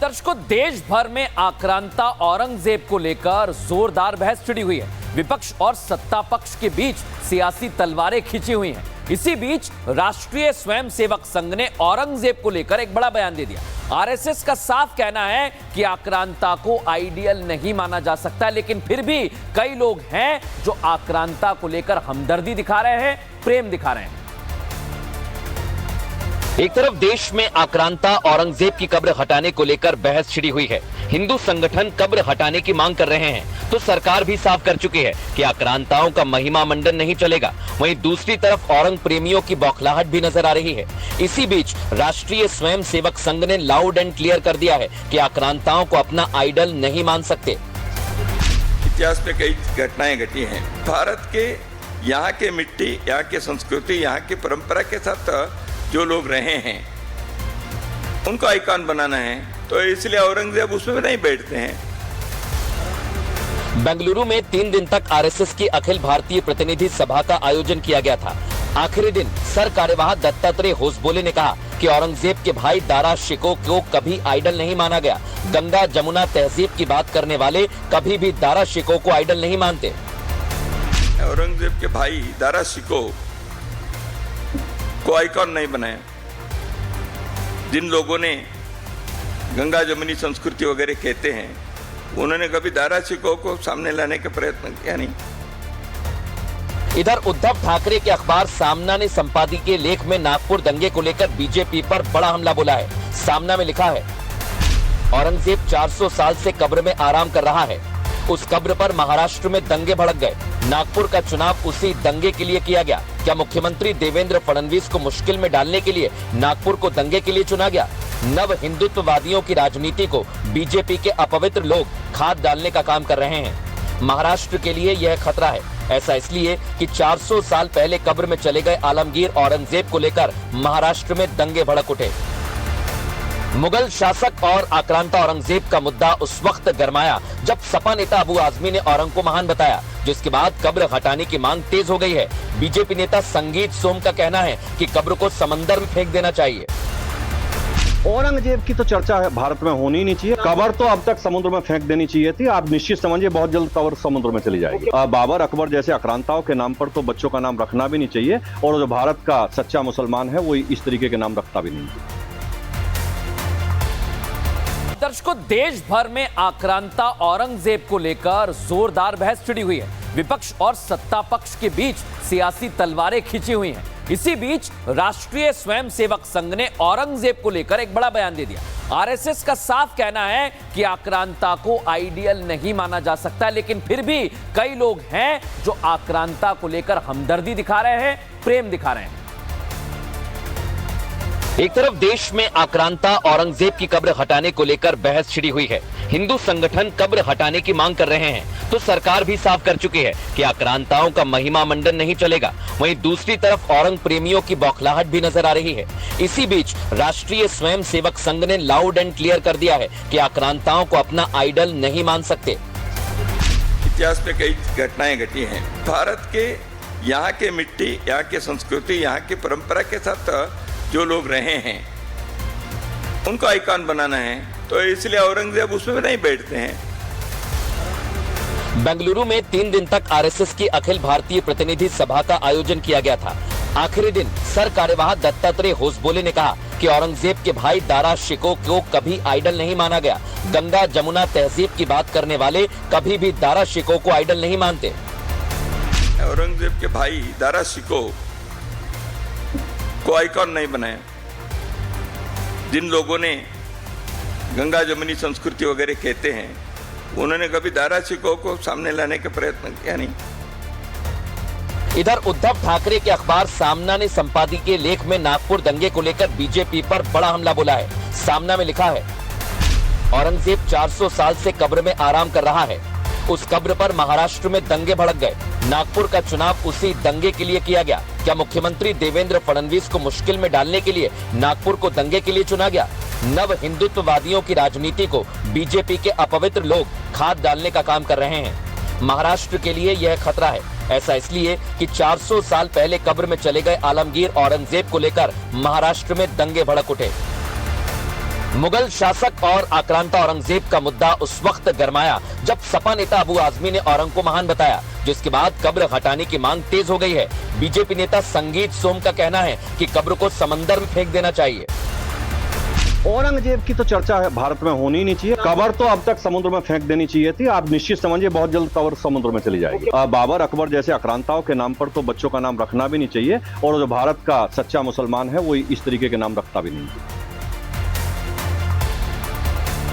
दर्शकों, देश भर में आक्रांता औरंगजेब को लेकर जोरदार बहस छिड़ी हुई है। विपक्ष और सत्ता पक्ष के बीच सियासी तलवारें खींची हुई हैं। इसी बीच राष्ट्रीय स्वयंसेवक संघ ने औरंगजेब को लेकर एक बड़ा बयान दे दिया। आरएसएस का साफ कहना है कि आक्रांता को आइडियल नहीं माना जा सकता, लेकिन फिर भी कई लोग हैं जो आक्रांता को लेकर हमदर्दी दिखा रहे हैं, प्रेम दिखा रहे हैं। एक तरफ देश में आक्रांता औरंगजेब की कब्र हटाने को लेकर बहस छिड़ी हुई है। हिंदू संगठन कब्र हटाने की मांग कर रहे हैं, तो सरकार भी साफ कर चुकी है कि आक्रांताओं का महिमा मंडन नहीं चलेगा। वहीं दूसरी तरफ औरंग प्रेमियों की बौखलाहट भी नजर आ रही है। इसी बीच राष्ट्रीय स्वयंसेवक संघ ने लाउड एंड क्लियर कर दिया है कि आक्रांताओं को अपना आइडल नहीं मान सकते। इतिहास में कई घटनाएं घटी हैं। भारत के यहाँ के मिट्टी, यहाँ की संस्कृति, यहाँ की परंपरा के साथ जो लोग रहे हैं उनको आइकॉन बनाना है, तो इसलिए औरंगजेब उसमें नहीं बैठते हैं। बेंगलुरु में 3 दिन तक आरएसएस की अखिल भारतीय प्रतिनिधि सभा का आयोजन किया गया था। आखिरी दिन सर कार्यवाह दत्तात्रेय होसबोले ने कहा कि औरंगजेब के भाई दारा शिकोह को कभी आइडल नहीं माना गया। गंगा जमुना तहजीब की बात करने वाले कभी भी दारा शिकोह को आइडल नहीं मानते। औरंगजेब के भाई दारा शिकोह को आइकॉन नहीं बनाया। जिन लोगों ने गंगा जमुनी संस्कृति वगैरह कहते हैं, उन्होंने कभी दारा शिकोह को सामने लाने का प्रयत्न किया नहीं। इधर उद्धव ठाकरे के अखबार सामना ने संपादकीय लेख में नागपुर दंगे को लेकर बीजेपी पर बड़ा हमला बोला है। सामना में लिखा है, औरंगजेब 400 साल से कब्र में आराम कर रहा है। उस कब्र पर महाराष्ट्र में दंगे भड़क गए। नागपुर का चुनाव उसी दंगे के लिए किया गया। क्या मुख्यमंत्री देवेंद्र फडणवीस को मुश्किल में डालने के लिए नागपुर को दंगे के लिए चुना गया? नव हिंदुत्ववादियों की राजनीति को बीजेपी के अपवित्र लोग खाद डालने का काम कर रहे हैं। महाराष्ट्र के लिए यह खतरा है। ऐसा इसलिए कि 400 साल पहले कब्र में चले गए आलमगीर औरंगजेब को लेकर महाराष्ट्र में दंगे भड़क उठे। मुगल शासक और आक्रांता औरंगजेब का मुद्दा उस वक्त गरमाया जब सपा नेता अबू आजमी ने औरंग को महान बताया, जिसके बाद कब्र हटाने की मांग तेज हो गई है। बीजेपी नेता संगीत सोम का कहना है कि कब्र को समंदर में फेंक देना चाहिए। औरंगजेब की तो चर्चा है भारत में होनी ही नहीं चाहिए। कब्र तो अब तक समुद्र में फेंक देनी चाहिए थी। आप निश्चित समझिए बहुत जल्द कब्र समुद्र में चली जाएगी। बाबर अकबर जैसे आक्रांताओं के नाम पर तो बच्चों का नाम रखना भी नहीं चाहिए, और जो भारत का सच्चा मुसलमान है वो इस तरीके के नाम रखता भी नहीं चाहिए। दर्शकों, देश भर में आक्रांता औरंगजेब को लेकर जोरदार बहस छिड़ी हुई है। विपक्ष और सत्ता पक्ष के बीच सियासी तलवारें खींची हुई हैं। इसी बीच राष्ट्रीय स्वयंसेवक संघ ने औरंगजेब को लेकर एक बड़ा बयान दे दिया। आरएसएस का साफ कहना है कि आक्रांता को आइडियल नहीं माना जा सकता, लेकिन फिर भी कई लोग हैं जो आक्रांता को लेकर हमदर्दी दिखा रहे हैं, प्रेम दिखा रहे हैं। एक तरफ देश में आक्रांता औरंगजेब की कब्र हटाने को लेकर बहस छिड़ी हुई है। हिंदू संगठन कब्र हटाने की मांग कर रहे हैं, तो सरकार भी साफ कर चुकी है कि आक्रांताओं का महिमा मंडन नहीं चलेगा। वहीं दूसरी तरफ औरंग प्रेमियों की बौखलाहट भी नजर आ रही है। इसी बीच राष्ट्रीय स्वयंसेवक संघ ने लाउड एंड क्लियर कर दिया है कि आक्रांताओं को अपना आइडल नहीं मान सकते। इतिहास में कई घटनाएं घटी हैं। भारत के यहाँ के मिट्टी, यहाँ की संस्कृति, यहाँ की परंपरा के साथ जो लोग रहे हैं उनको आइकॉन बनाना है, तो इसलिए औरंगजेब उसमें नहीं बैठते हैं। बेंगलुरु में 3 दिन तक आरएसएस की अखिल भारतीय प्रतिनिधि सभा का आयोजन किया गया था। आखिरी दिन सर कार्यवाह दत्तात्रेय होसबोले ने कहा कि औरंगजेब के भाई दारा शिकोह को कभी आइडल नहीं माना गया। गंगा जमुना तहजीब की बात करने वाले कभी भी दारा शिकोह को आइडल नहीं मानते। औरंगजेब के भाई दारा शिकोह को आइकॉन नहीं बनाया। जिन लोगों ने गंगा जमुनी संस्कृति वगैरह कहते हैं, उन्होंने कभी दारा शिकोह को सामने लाने का प्रयत्न किया नहीं। इधर उद्धव ठाकरे के अखबार सामना ने संपादकीय लेख में नागपुर दंगे को लेकर बीजेपी पर बड़ा हमला बोला है। सामना में लिखा है, औरंगजेब 400 साल से कब्र में आराम कर रहा है। उस कब्र पर महाराष्ट्र में दंगे भड़क गए। नागपुर का चुनाव उसी दंगे के लिए किया गया। क्या मुख्यमंत्री देवेंद्र फडणवीस को मुश्किल में डालने के लिए नागपुर को दंगे के लिए चुना गया? नव हिंदुत्ववादियों की राजनीति को बीजेपी के अपवित्र लोग खाद डालने का काम कर रहे हैं। महाराष्ट्र के लिए यह खतरा है। ऐसा इसलिए कि 400 साल पहले कब्र में चले गए आलमगीर औरंगजेब को लेकर महाराष्ट्र में दंगे भड़क उठे। मुगल शासक और आक्रांता औरंगजेब का मुद्दा उस वक्त गरमाया जब सपा नेता अबू आजमी ने औरंग को महान बताया, जिसके बाद कब्र हटाने की मांग तेज हो गई है। बीजेपी नेता संगीत सोम का कहना है कि कब्र को समंदर में फेंक देना चाहिए। औरंगजेब की तो चर्चा है भारत में होनी ही नहीं चाहिए। कबर तो अब तक समुद्र में फेंक देनी चाहिए थी। आप निश्चित समझिए बहुत जल्द कबर समुद्र में चली जाएगी। बाबर अकबर जैसे आक्रांताओं के नाम पर तो बच्चों का नाम रखना भी नहीं चाहिए, और जो भारत का सच्चा मुसलमान है वो इस तरीके के नाम रखता भी नहीं चाहिए।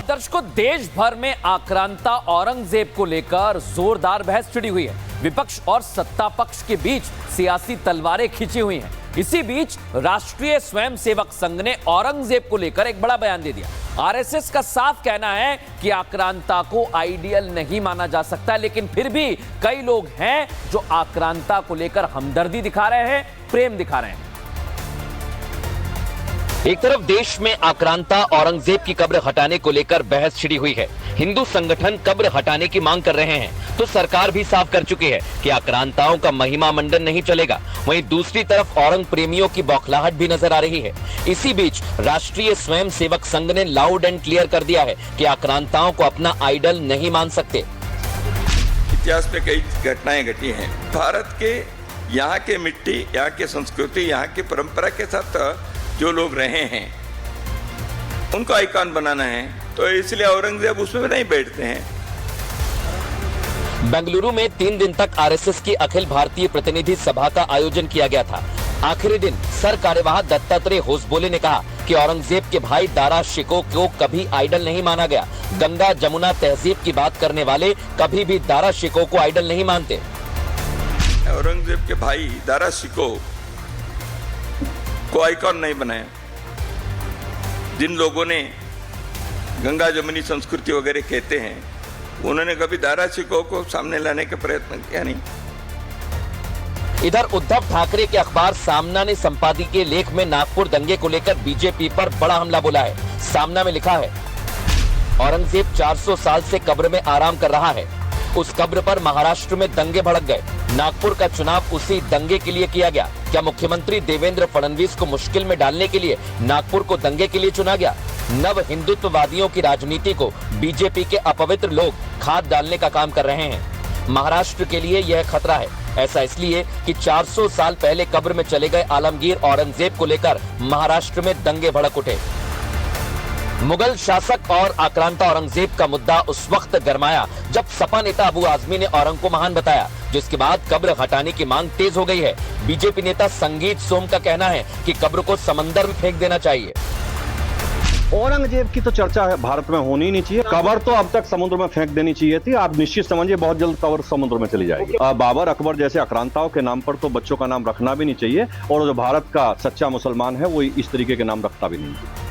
दर्शकों, देश भर में आक्रांता औरंगजेब को लेकर जोरदार बहस छिड़ी हुई है। विपक्ष और सत्ता पक्ष के बीच सियासी तलवारें खींची हुई हैं। इसी बीच राष्ट्रीय स्वयंसेवक संघ ने औरंगजेब को लेकर एक बड़ा बयान दे दिया। आरएसएस का साफ कहना है कि आक्रांता को आइडियल नहीं माना जा सकता, लेकिन फिर भी कई लोग हैं जो आक्रांता को लेकर हमदर्दी दिखा रहे हैं, प्रेम दिखा रहे हैं। एक तरफ देश में आक्रांता औरंगजेब की कब्र हटाने को लेकर बहस छिड़ी हुई है। हिंदू संगठन कब्र हटाने की मांग कर रहे हैं, तो सरकार भी साफ कर चुकी है कि आक्रांताओं का महिमा मंडन नहीं चलेगा। वहीं दूसरी तरफ औरंग प्रेमियों की बौखलाहट भी नजर आ रही है। इसी बीच राष्ट्रीय स्वयंसेवक संघ ने लाउड एंड क्लियर कर दिया है कि आक्रांताओं को अपना आइडल नहीं मान सकते। इतिहास में कई घटनाएं घटी हैं। भारत के यहाँ के मिट्टी, यहाँ की संस्कृति, यहाँ की परंपरा के साथ जो लोग रहे हैं उनको आइकॉन बनाना है, तो इसलिए औरंगजेब उसमें नहीं बैठते हैं। बेंगलुरु में 3 दिन तक आरएसएस की अखिल भारतीय प्रतिनिधि सभा का आयोजन किया गया था। आखिरी दिन सर कार्यवाह दत्तात्रेय होसबोले ने कहा कि औरंगजेब के भाई दारा शिकोह को कभी आइडल नहीं माना गया। गंगा जमुना तहजीब की बात करने वाले कभी भी दारा शिकोह को आइडल नहीं मानते। औरंगजेब के भाई दारा शिकोह को आइकॉन नहीं बनाया। जिन लोगों ने गंगा जमुनी संस्कृति वगैरह कहते हैं, उन्होंने कभी दारा शिकोह को सामने लाने का प्रयत्न किया नहीं। इधर उद्धव ठाकरे के अखबार सामना ने संपादकीय लेख में नागपुर दंगे को लेकर बीजेपी पर बड़ा हमला बोला है। सामना में लिखा है, औरंगजेब 400 साल से कब्र में आराम कर रहा है। उस कब्र पर महाराष्ट्र में दंगे भड़क गए। नागपुर का चुनाव उसी दंगे के लिए किया गया। क्या मुख्यमंत्री देवेंद्र फडणवीस को मुश्किल में डालने के लिए नागपुर को दंगे के लिए चुना गया? नव हिंदुत्ववादियों की राजनीति को बीजेपी के अपवित्र लोग खाद डालने का काम कर रहे हैं। महाराष्ट्र के लिए यह खतरा है। ऐसा इसलिए कि 400 साल पहले कब्र में चले गए आलमगीर औरंगजेब को लेकर महाराष्ट्र में दंगे भड़क उठे। मुगल शासक और आक्रांता औरंगजेब का मुद्दा उस वक्त गरमाया जब सपा नेता अबू आजमी ने औरंग को महान बताया, जिसके बाद कब्र हटाने की मांग तेज हो गई है। बीजेपी नेता संगीत सोम का कहना है कि कब्र को समंदर में फेंक देना चाहिए। औरंगजेब की तो चर्चा है भारत में होनी ही नहीं चाहिए। कबर तो अब तक समुद्र में फेंक देनी चाहिए थी। आप निश्चित समझिए बहुत जल्द कबर समुद्र में चली जाएगी। बाबर अकबर जैसे आक्रांताओं के नाम पर तो बच्चों का नाम रखना भी नहीं चाहिए, और जो भारत का सच्चा मुसलमान है वो इस तरीके के नाम रखता भी नहीं चाहिए।